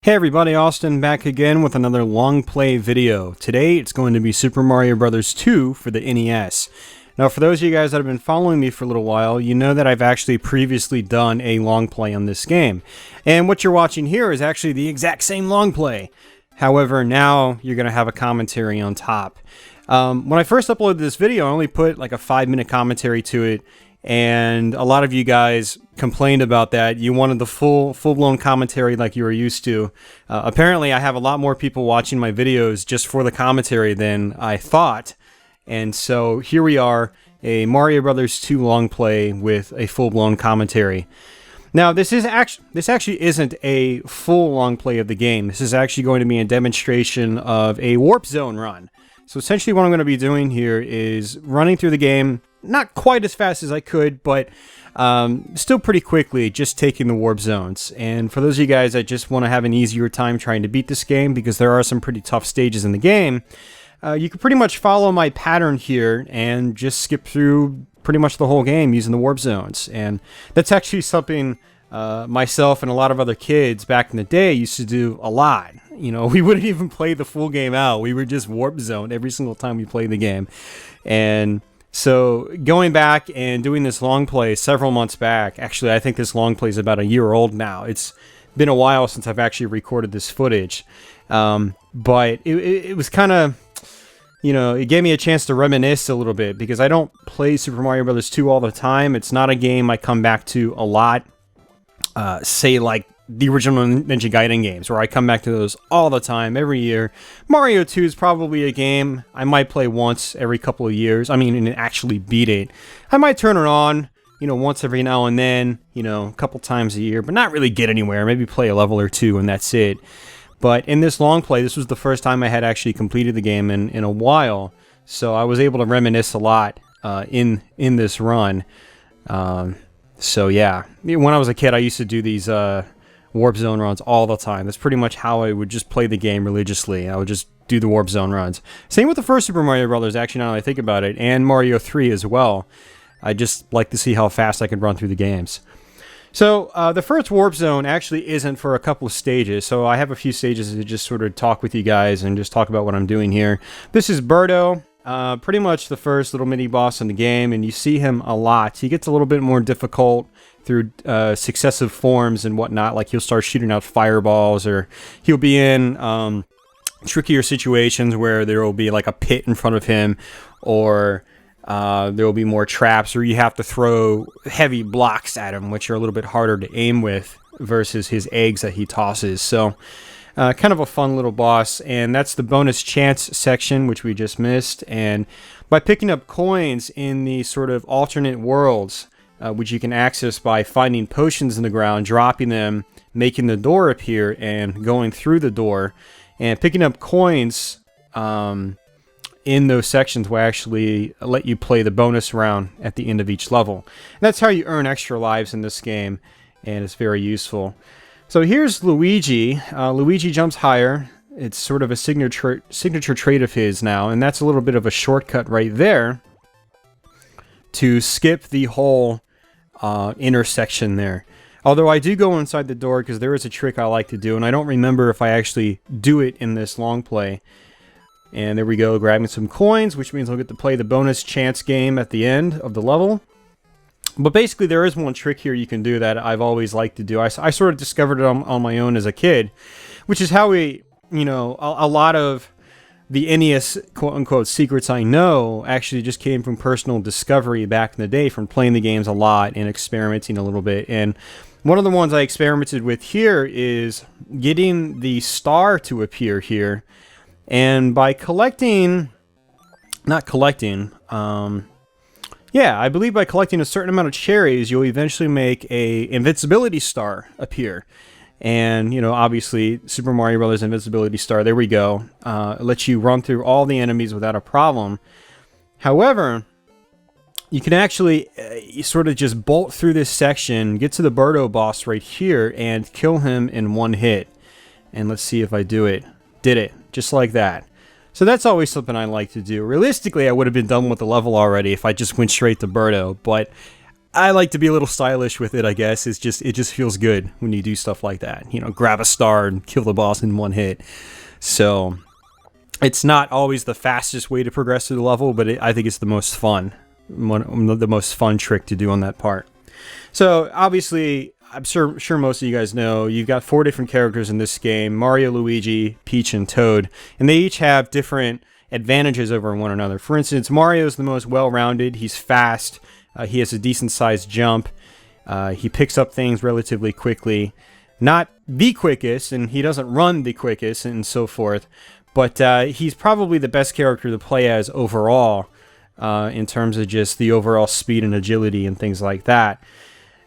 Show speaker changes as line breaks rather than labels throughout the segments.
Hey everybody, Austin back again with another long play video. Today it's going to be Super Mario Bros. 2 for the NES. Now for those of you guys that have been following me for a little while, you know that I've actually previously done a long play on this game. And what you're watching here is actually the exact same long play. However, now you're going to have a commentary on top. When I first uploaded this video, I only put like a 5-minute commentary to it. And a lot of you guys complained about that. You wanted the full-blown commentary like you were used to. Apparently, I have a lot more people watching my videos just for the commentary than I thought. And so here we are, a Mario Bros. 2 long play with a full-blown commentary. Now, this actually isn't a full long play of the game. This is actually going to be a demonstration of a warp zone run. So essentially what I'm going to be doing here is running through the game, not quite as fast as I could, but still pretty quickly, just taking the warp zones. And for those of you guys that just want to have an easier time trying to beat this game, because there are some pretty tough stages in the game, you can pretty much follow my pattern here and just skip through pretty much the whole game using the warp zones. And that's actually something myself and a lot of other kids back in the day used to do a lot. You know, we wouldn't even play the full game out. We were just warp zoned every single time we played the game. And so going back and doing this long play several months back, actually I think this long play is about a year old now. It's been a while since I've actually recorded this footage. But it was kind of, you know, it gave me a chance to reminisce a little bit because I don't play Super Mario Bros. 2 all the time. It's not a game I come back to a lot. Say like the original Ninja Gaiden games, where I come back to those all the time, every year. Mario 2 is probably a game I might play once every couple of years. I mean, and actually beat it. I might turn it on, you know, once every now and then, you know, a couple times a year, but not really get anywhere. Maybe play a level or two and that's it. But in this long play, this was the first time I had actually completed the game in a while, so I was able to reminisce a lot in this run. So yeah, when I was a kid, I used to do these warp zone runs all the time. That's pretty much how I would just play the game religiously. I would just do the warp zone runs. Same with the first Super Mario Bros. Actually, now that I think about it, and Mario 3 as well. I just like to see how fast I could run through the games. So the first warp zone actually isn't for a couple of stages. So I have a few stages to just sort of talk with you guys and just talk about what I'm doing here. This is Birdo. Pretty much the first little mini boss in the game, and you see him a lot. He gets a little bit more difficult through successive forms and whatnot, like he'll start shooting out fireballs, or he'll be in trickier situations where there will be like a pit in front of him, or there will be more traps, or you have to throw heavy blocks at him, which are a little bit harder to aim with versus his eggs that he tosses. So kind of a fun little boss, and that's the bonus chance section, which we just missed. And by picking up coins in the sort of alternate worlds, which you can access by finding potions in the ground, dropping them, making the door appear, and going through the door, and picking up coins in those sections will actually let you play the bonus round at the end of each level. And that's how you earn extra lives in this game, and it's very useful. So here's Luigi. Luigi jumps higher. It's sort of a signature trait of his now, and that's a little bit of a shortcut right there to skip the whole intersection there. Although I do go inside the door because there is a trick I like to do, and I don't remember if I actually do it in this long play. And there we go, grabbing some coins, which means I'll get to play the bonus chance game at the end of the level. But basically, there is one trick here you can do that I've always liked to do. I sort of discovered it on my own as a kid, which is how we, you know, a lot of the NES quote-unquote secrets I know actually just came from personal discovery back in the day, from playing the games a lot and experimenting a little bit. And one of the ones I experimented with here is getting the star to appear here. And by collecting, yeah, I believe by collecting a certain amount of cherries, you'll eventually make a invincibility star appear. And, you know, obviously, Super Mario Bros. Invincibility star, there we go. It lets you run through all the enemies without a problem. However, you can actually sort of just bolt through this section, get to the Birdo boss right here, and kill him in one hit. And let's see if I do it. Did it. Just like that. So that's always something I like to do. Realistically, I would have been done with the level already if I just went straight to Birdo, but I like to be a little stylish with it, I guess. It just feels good when you do stuff like that. You know, grab a star and kill the boss in one hit. So it's not always the fastest way to progress through the level, but I think it's the most fun. The most fun trick to do on that part. So obviously, I'm sure most of you guys know, you've got 4 different characters in this game: Mario, Luigi, Peach, and Toad. And they each have different advantages over one another. For instance, Mario is the most well-rounded. He's fast. He has a decent-sized jump. He picks up things relatively quickly. Not the quickest, and he doesn't run the quickest, and so forth. But he's probably the best character to play as overall, in terms of just the overall speed and agility and things like that.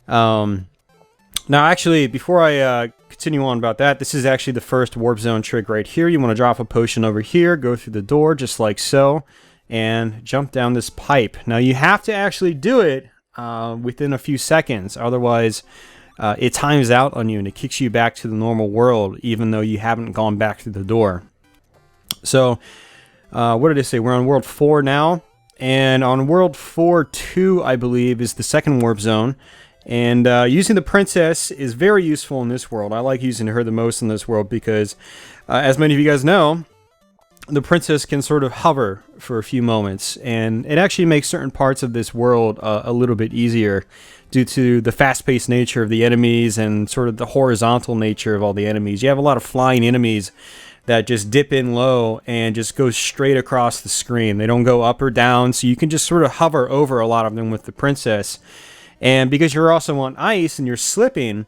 Now, actually, before I continue on about that, this is actually the first warp zone trick right here. You want to drop a potion over here, go through the door just like so, and jump down this pipe. Now, you have to actually do it within a few seconds. Otherwise, it times out on you and it kicks you back to the normal world, even though you haven't gone back through the door. So, what did I say? We're on World 4 now. And on World 4-2, I believe, is the second warp zone. And using the princess is very useful in this world. I like using her the most in this world because, as many of you guys know, the princess can sort of hover for a few moments. And it actually makes certain parts of this world a little bit easier due to the fast-paced nature of the enemies and sort of the horizontal nature of all the enemies. You have a lot of flying enemies that just dip in low and just go straight across the screen. They don't go up or down, so you can just sort of hover over a lot of them with the princess. And because you're also on ice and you're slipping,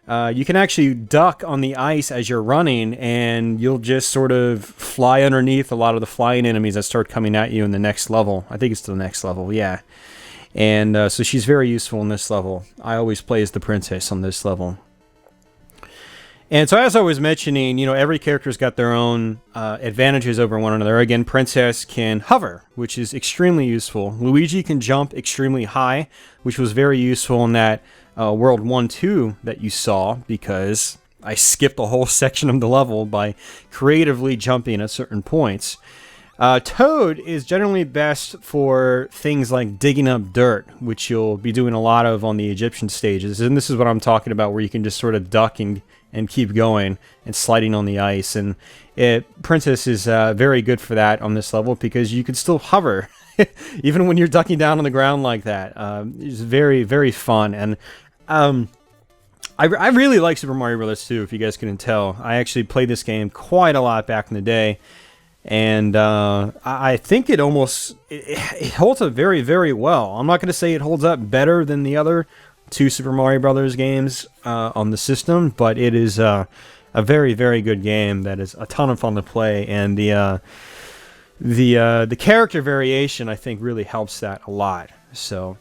you can actually duck on the ice as you're running, and you'll just sort of fly underneath a lot of the flying enemies that start coming at you in the next level. I think it's the next level, yeah. And so she's very useful in this level. I always play as the princess on this level. And so as I was mentioning, you know, every character's got their own advantages over one another. Again, Princess can hover, which is extremely useful. Luigi can jump extremely high, which was very useful in that World 1-2 that you saw, because I skipped a whole section of the level by creatively jumping at certain points. Toad is generally best for things like digging up dirt, which you'll be doing a lot of on the Egyptian stages. And this is what I'm talking about, where you can just sort of duck and keep going and sliding on the ice. And Princess is very good for that on this level because you can still hover even when you're ducking down on the ground like that. It's very, very fun. And I really like Super Mario Bros. 2, if you guys couldn't tell. I actually played this game quite a lot back in the day. And I think it almost it holds up very, very well. I'm not going to say it holds up better than the other 2 Super Mario Brothers games on the system, but it is a very, very good game that is a ton of fun to play, and the character variation, I think, really helps that a lot. So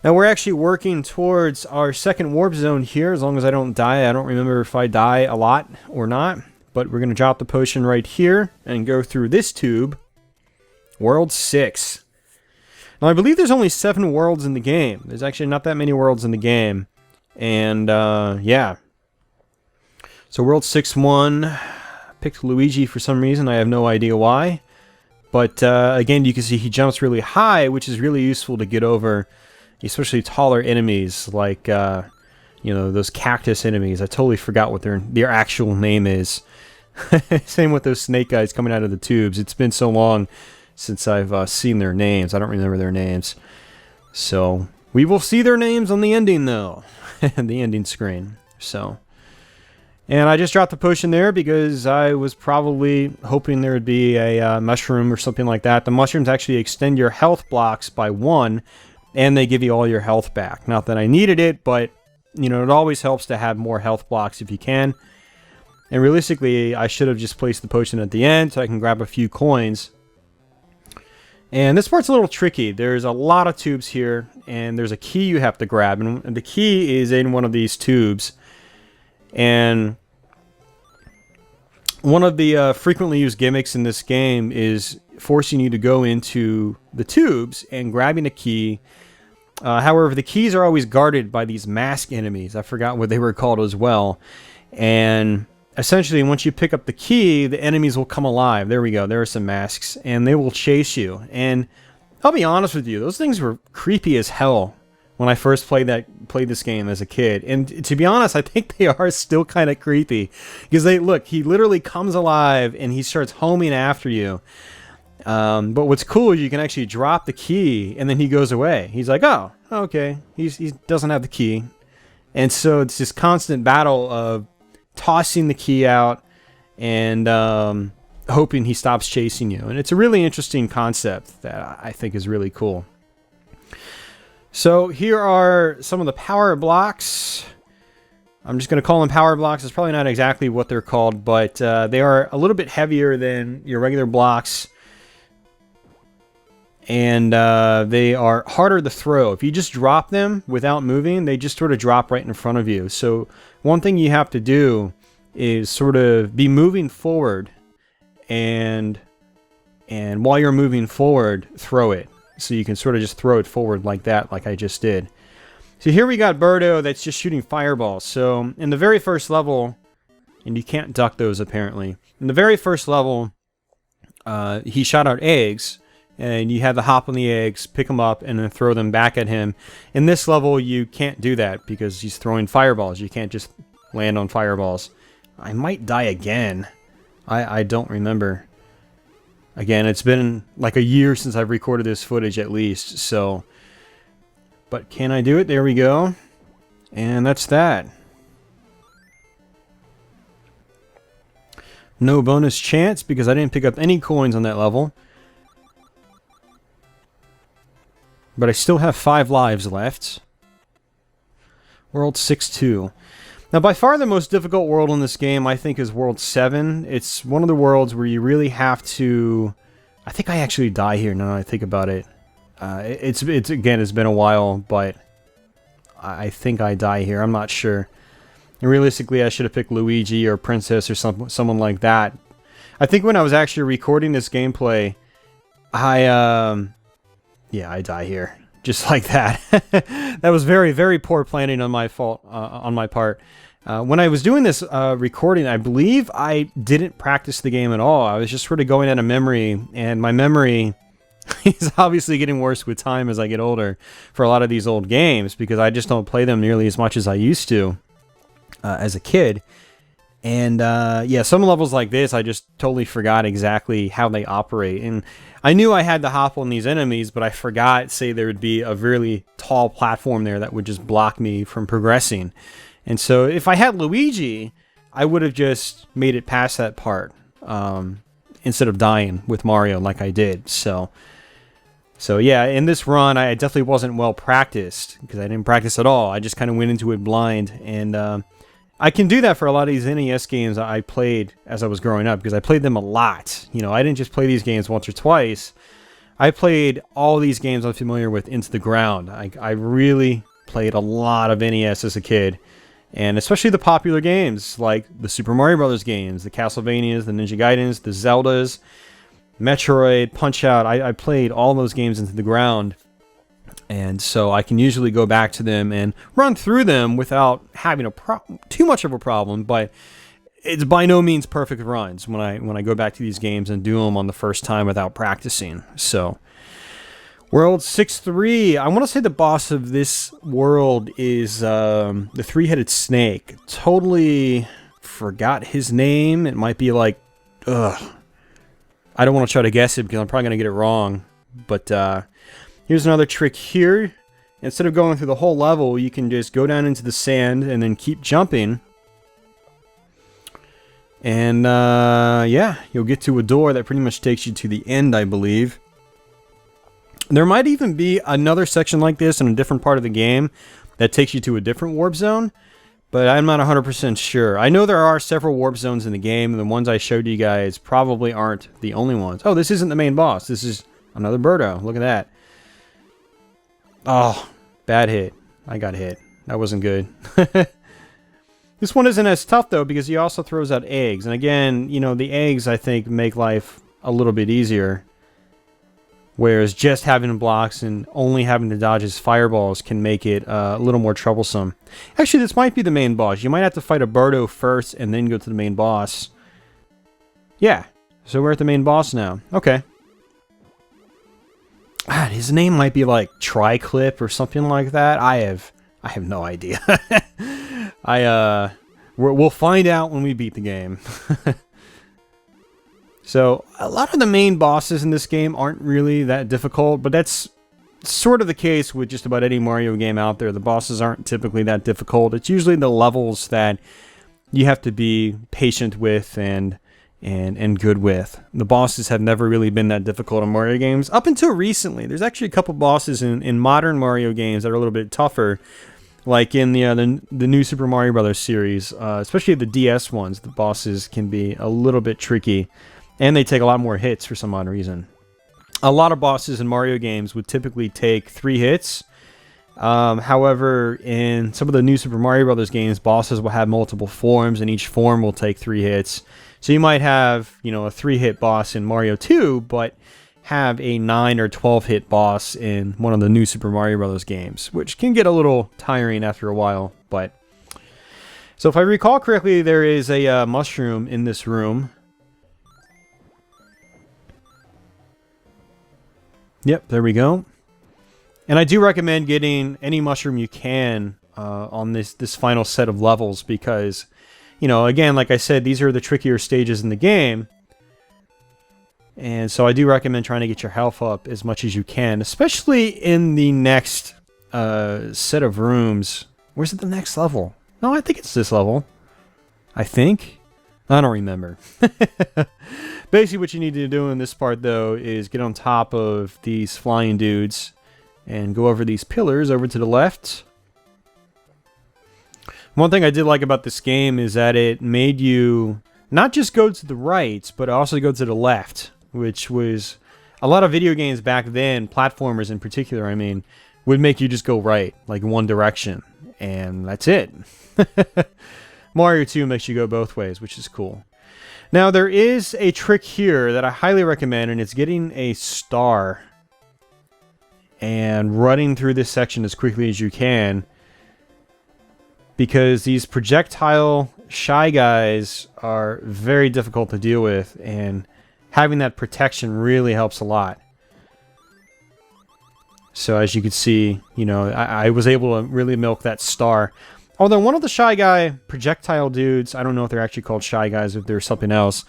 now we're actually working towards our second warp zone here, as long as I don't die. I don't remember if I die a lot or not, but we're going to drop the potion right here and go through this tube. World 6. Now, I believe there's only 7 worlds in the game. There's actually not that many worlds in the game. And, yeah. So, World 6-1. Picked Luigi for some reason. I have no idea why. But, again, you can see he jumps really high, which is really useful to get over, especially taller enemies, like, you know, those cactus enemies. I totally forgot what their actual name is. Same with those snake guys coming out of the tubes. It's been so long since I've seen their names. I don't remember their names. So, we will see their names on the ending, though. The ending screen. So, and I just dropped the potion there because I was probably hoping there would be a mushroom or something like that. The mushrooms actually extend your health blocks by 1, and they give you all your health back. Not that I needed it, but, you know, it always helps to have more health blocks if you can. And realistically, I should have just placed the potion at the end so I can grab a few coins. And this part's a little tricky. There's a lot of tubes here, and there's a key you have to grab, and the key is in one of these tubes. And one of the frequently used gimmicks in this game is forcing you to go into the tubes and grabbing a key. However, the keys are always guarded by these mask enemies. I forgot what they were called as well. And essentially, once you pick up the key, the enemies will come alive. There we go. There are some masks. And they will chase you. And I'll be honest with you, those things were creepy as hell when I first played this game as a kid. And to be honest, I think they are still kind of creepy, because he literally comes alive and he starts homing after you. But what's cool is you can actually drop the key and then he goes away. He's like, oh, okay. He doesn't have the key. And so it's this constant battle of tossing the key out and hoping he stops chasing you. And it's a really interesting concept that I think is really cool. So here are some of the power blocks. I'm just going to call them power blocks. It's probably not exactly what they're called, but they are a little bit heavier than your regular blocks. And they are harder to throw. If you just drop them without moving, they just sort of drop right in front of you. So one thing you have to do is sort of be moving forward, and while you're moving forward, throw it. So you can sort of just throw it forward like that, like I just did. So here we got Birdo that's just shooting fireballs. So in the very first level, and you can't duck those apparently. In the very first level, he shot out eggs, and you have to hop on the eggs, pick them up, and then throw them back at him. In this level, you can't do that because he's throwing fireballs. You can't just land on fireballs. I might die again. I don't remember. Again, it's been like a year since I've recorded this footage at least, so... But can I do it? There we go. And that's that. No bonus chance because I didn't pick up any coins on that level. But I still have 5 lives left. World 6-2. Now, by far the most difficult world in this game, I think, is World 7. It's one of the worlds where you really have to... I think I actually die here now that I think about it. It's been a while, but I think I die here. I'm not sure. And realistically, I should have picked Luigi or Princess or someone like that. I think when I was actually recording this gameplay, yeah, I die here. Just like that. That was very, very poor planning on my part. When I was doing this recording, I believe I didn't practice the game at all. I was just sort of going out of memory, and my memory is obviously getting worse with time as I get older for a lot of these old games, because I just don't play them nearly as much as I used to as a kid. And yeah, some levels like this, I just totally forgot exactly how they operate. And I knew I had to hop on these enemies, but I forgot, say, there would be a really tall platform there that would just block me from progressing. And so if I had Luigi, I would have just made it past that part instead of dying with Mario like I did. So yeah, in this run, I definitely wasn't well practiced because I didn't practice at all. I just kind of went into it blind. And I can do that for a lot of these NES games I played as I was growing up, because I played them a lot. You know, I didn't just play these games once or twice. I played all these games I'm familiar with into the ground. I really played a lot of NES as a kid. And especially the popular games, like the Super Mario Brothers games, the Castlevanias, the Ninja Gaidens, the Zeldas, Metroid, Punch-Out. I played all those games into the ground. And so I can usually go back to them and run through them without having too much of a problem. But it's by no means perfect runs when I go back to these games and do them on the first time without practicing. So... World 6-3. I want to say the boss of this world is the three-headed snake. Totally forgot his name. It might be like... I don't want to try to guess it because I'm probably going to get it wrong. But here's another trick here. Instead of going through the whole level, you can just go down into the sand and then keep jumping. And yeah, you'll get to a door that pretty much takes you to the end, I believe. There might even be another section like this in a different part of the game that takes you to a different warp zone, but I'm not 100% sure. I know there are several warp zones in the game, and the ones I showed you guys probably aren't the only ones. Oh, this isn't the main boss. This is another Birdo. Look at that. Oh, bad hit. I got hit. That wasn't good. This one isn't as tough, though, because he also throws out eggs. And again, you know, the eggs, I think, make life a little bit easier. Whereas just having blocks and only having to dodge his fireballs can make it a little more troublesome. Actually, this might be the main boss. You might have to fight a Birdo first and then go to the main boss. Yeah, so we're at the main boss now. Okay. God, his name might be like Triclip or something like that. I have no idea. We'll find out when we beat the game. So, a lot of the main bosses in this game aren't really that difficult, but that's sort of the case with just about any Mario game out there. The bosses aren't typically that difficult. It's usually the levels that you have to be patient with and good with. The bosses have never really been that difficult in Mario games up until recently. There's actually a couple bosses in modern Mario games that are a little bit tougher, like in the new Super Mario Brothers series, especially the DS ones. The bosses can be a little bit tricky, and they take a lot more hits for some odd reason. A lot of bosses in Mario games would typically take 3 hits. However, in some of the new Super Mario Brothers games, bosses will have multiple forms, and each form will take 3 hits. So you might have, a 3-hit boss in Mario 2, but have a 9 or 12-hit boss in one of the new Super Mario Brothers games, which can get a little tiring after a while. But so if I recall correctly, there is a mushroom in this room. Yep, there we go. And I do recommend getting any mushroom you can on this final set of levels because, again, like I said, these are the trickier stages in the game. And so I do recommend trying to get your health up as much as you can, especially in the next set of rooms. Where's it the next level? No, I think it's this level. I think. I don't remember. Basically, what you need to do in this part, though, is get on top of these flying dudes and go over these pillars over to the left. One thing I did like about this game is that it made you not just go to the right, but also go to the left, which was a lot of video games back then, platformers in particular, I mean, would make you just go right, like one direction, and that's it. Mario 2 makes you go both ways, which is cool. Now, there is a trick here that I highly recommend, and it's getting a star and running through this section as quickly as you can, because these projectile Shy Guys are very difficult to deal with, and having that protection really helps a lot. So as you can see, I was able to really milk that star. Although one of the Shy Guy projectile dudes, I don't know if they're actually called Shy Guys or if they're something else,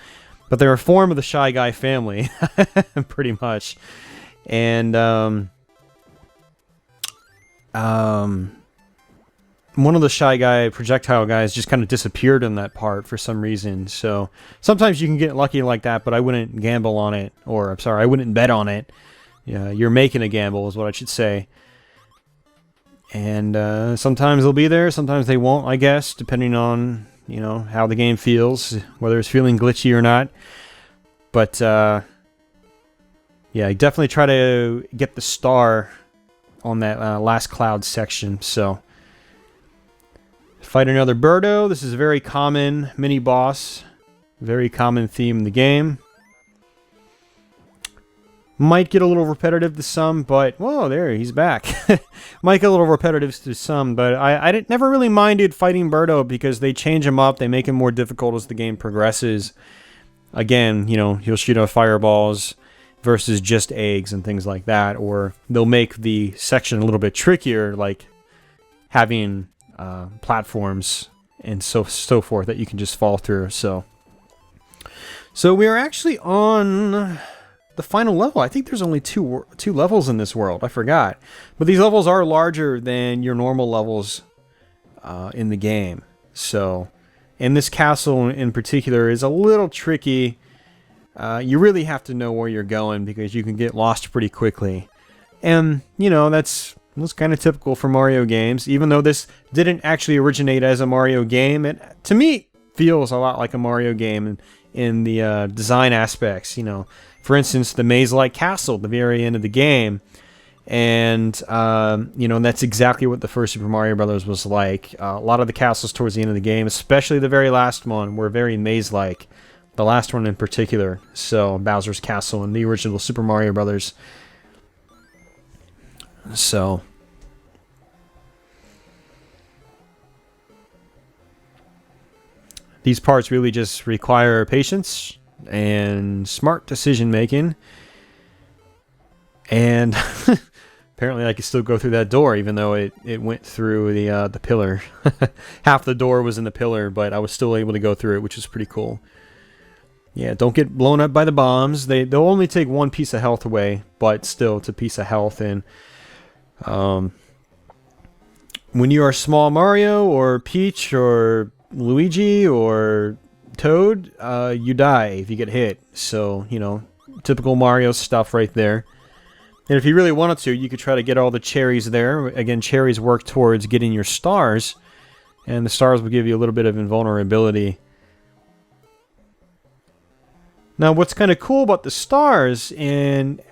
but they're a form of the Shy Guy family, pretty much. And one of the Shy Guy projectile guys just kind of disappeared in that part for some reason. So sometimes you can get lucky like that, but I wouldn't gamble on it, or I'm sorry, I wouldn't bet on it. Yeah, you're making a gamble is what I should say. And sometimes they'll be there, sometimes they won't, I guess, depending on, how the game feels, whether it's feeling glitchy or not. But, yeah, definitely try to get the star on that last cloud section, so. Fight another Birdo. This is a very common mini-boss, very common theme in the game. Might get a little repetitive to some, but... Whoa, there, he's back. Might get a little repetitive to some, but I never really minded fighting Birdo because they change him up, they make him more difficult as the game progresses. Again, he'll shoot out fireballs versus just eggs and things like that, or they'll make the section a little bit trickier, like having platforms and so forth that you can just fall through. So we are actually on the final level. I think there's only two levels in this world. I forgot. But these levels are larger than your normal levels in the game. So, and this castle in particular is a little tricky. You really have to know where you're going because you can get lost pretty quickly. And, that's kind of typical for Mario games. Even though this didn't actually originate as a Mario game, it, to me, feels a lot like a Mario game in the design aspects, For instance, the maze-like castle at the very end of the game. And, that's exactly what the first Super Mario Brothers was like. A lot of the castles towards the end of the game, especially the very last one, were very maze-like. The last one in particular. So, Bowser's Castle in the original Super Mario Brothers. So... these parts really just require patience and smart decision making. And apparently I could still go through that door, even though it went through the pillar. Half the door was in the pillar, but I was still able to go through it, which was pretty cool. Yeah, don't get blown up by the bombs. They'll only take one piece of health away, but still, it's a piece of health. And when you are small Mario or Peach or Luigi or Toad, you die if you get hit. So, you know, typical Mario stuff right there. And if you really wanted to, you could try to get all the cherries there. Again, cherries work towards getting your stars, and the stars will give you a little bit of invulnerability. Now, what's kind of cool about the stars and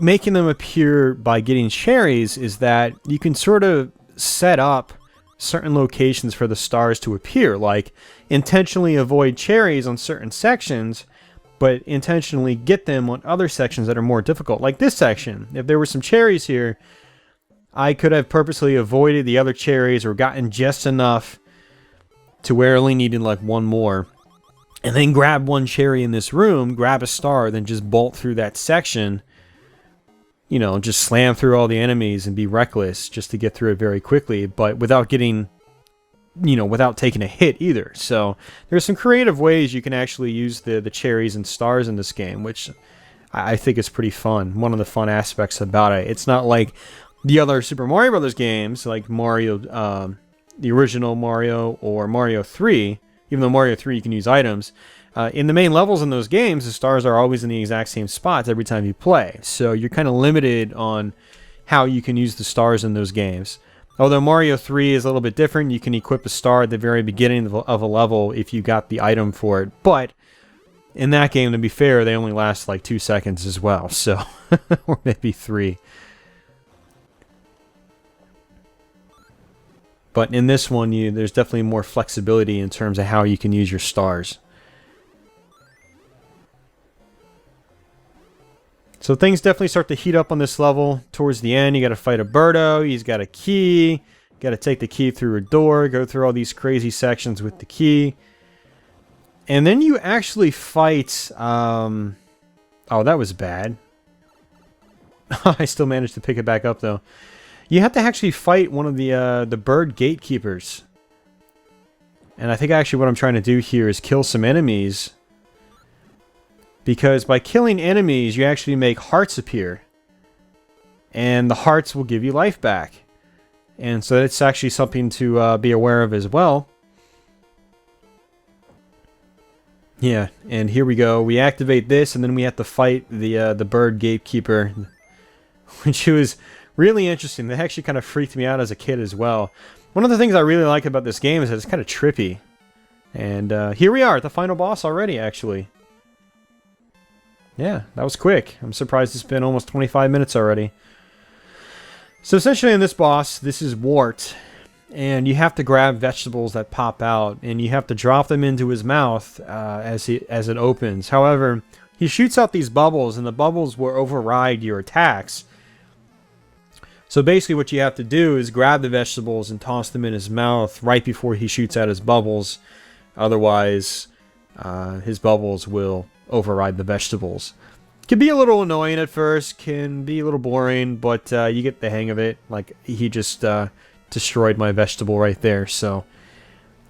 making them appear by getting cherries is that you can sort of set up certain locations for the stars to appear, like intentionally avoid cherries on certain sections, but intentionally get them on other sections that are more difficult. Like this section, if there were some cherries here, I could have purposely avoided the other cherries or gotten just enough to where I only needed like one more. And then grab one cherry in this room, grab a star, then just bolt through that section. You know, just slam through all the enemies and be reckless just to get through it very quickly, but without getting, you know, without taking a hit either. So there's some creative ways you can actually use the cherries and stars in this game, which I think is pretty fun. One of the fun aspects about it. It's not like the other Super Mario Brothers games, like Mario, the original Mario or Mario 3. Even though Mario 3 you can use items, in the main levels in those games, the stars are always in the exact same spots every time you play. So you're kind of limited on how you can use the stars in those games. Although Mario 3 is a little bit different, you can equip a star at the very beginning of a level if you got the item for it. But in that game, to be fair, they only last like 2 seconds as well. So, or maybe 3. But in this one, there's definitely more flexibility in terms of how you can use your stars. So things definitely start to heat up on this level. Towards the end, you got to fight a Birdo. He's got a key. Got to take the key through a door. Go through all these crazy sections with the key. And then you actually fight... oh, that was bad. I still managed to pick it back up, though. You have to actually fight one of the bird gatekeepers. And I think actually what I'm trying to do here is kill some enemies. Because by killing enemies, you actually make hearts appear. And the hearts will give you life back. And so that's actually something to be aware of as well. Yeah, and here we go. We activate this, and then we have to fight the bird gatekeeper. Which was... really interesting. That actually kind of freaked me out as a kid as well. One of the things I really like about this game is that it's kind of trippy. And here we are at the final boss already, actually. Yeah, that was quick. I'm surprised it's been almost 25 minutes already. So essentially in this boss, this is Wart. And you have to grab vegetables that pop out. And you have to drop them into his mouth as it opens. However, he shoots out these bubbles, and the bubbles will override your attacks. So basically what you have to do is grab the vegetables and toss them in his mouth right before he shoots out his bubbles. Otherwise, his bubbles will override the vegetables. Can be a little annoying at first, can be a little boring, but you get the hang of it. Like, he just destroyed my vegetable right there, so...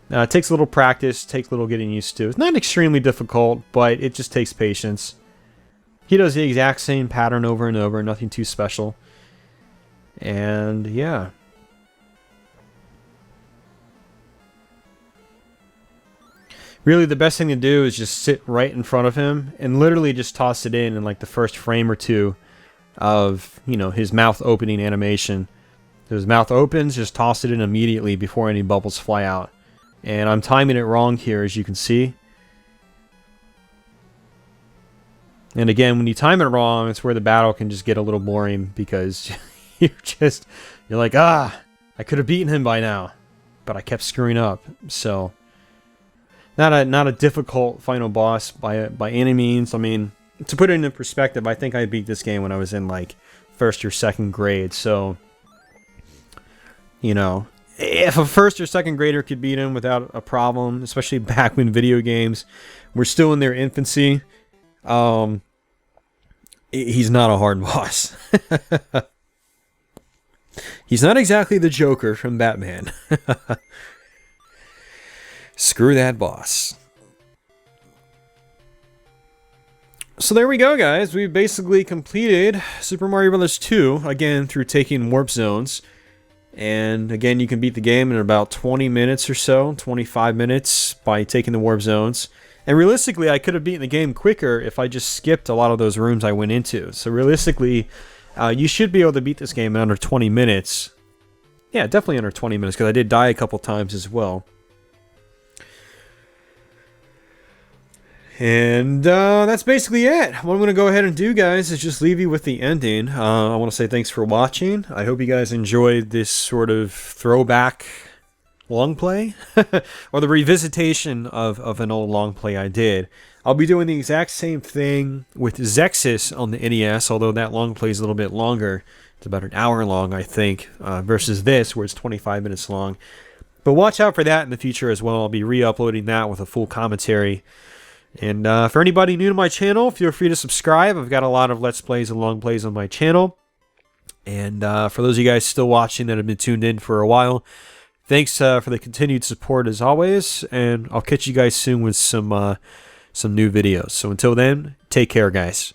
it takes a little practice, takes a little getting used to. It's not extremely difficult, but it just takes patience. He does the exact same pattern over and over, nothing too special. And yeah. Really, the best thing to do is just sit right in front of him and literally just toss it in like the first frame or two of, you know, his mouth opening animation. If his mouth opens, just toss it in immediately before any bubbles fly out. And I'm timing it wrong here, as you can see. And again, when you time it wrong, it's where the battle can just get a little boring because... you're like, I could have beaten him by now, but I kept screwing up. So, not a difficult final boss by any means. I mean, to put it into perspective, I think I beat this game when I was in like 1st or 2nd grade. So, you know, if a 1st or 2nd grader could beat him without a problem, especially back when video games were still in their infancy, He's not a hard boss. He's not exactly the Joker from Batman. Screw that boss. So there we go, guys. We basically completed Super Mario Bros. 2, again, through taking warp zones. And again, you can beat the game in about 20 minutes or so, 25 minutes by taking the warp zones. And realistically, I could have beaten the game quicker if I just skipped a lot of those rooms I went into. So realistically, you should be able to beat this game in under 20 minutes. Yeah, definitely under 20 minutes, because I did die a couple times as well. And that's basically it. What I'm going to go ahead and do, guys, is just leave you with the ending. I want to say thanks for watching. I hope you guys enjoyed this sort of throwback long play, or the revisitation of an old long play I did. I'll be doing the exact same thing with Zexus on the NES, although that long play is a little bit longer. It's about an hour long, I think, versus this, where it's 25 minutes long. But watch out for that in the future as well. I'll be re-uploading that with a full commentary. And for anybody new to my channel, feel free to subscribe. I've got a lot of Let's Plays and Long Plays on my channel. And for those of you guys still watching that have been tuned in for a while, thanks for the continued support as always. And I'll catch you guys soon with some new videos. So until then, take care, guys.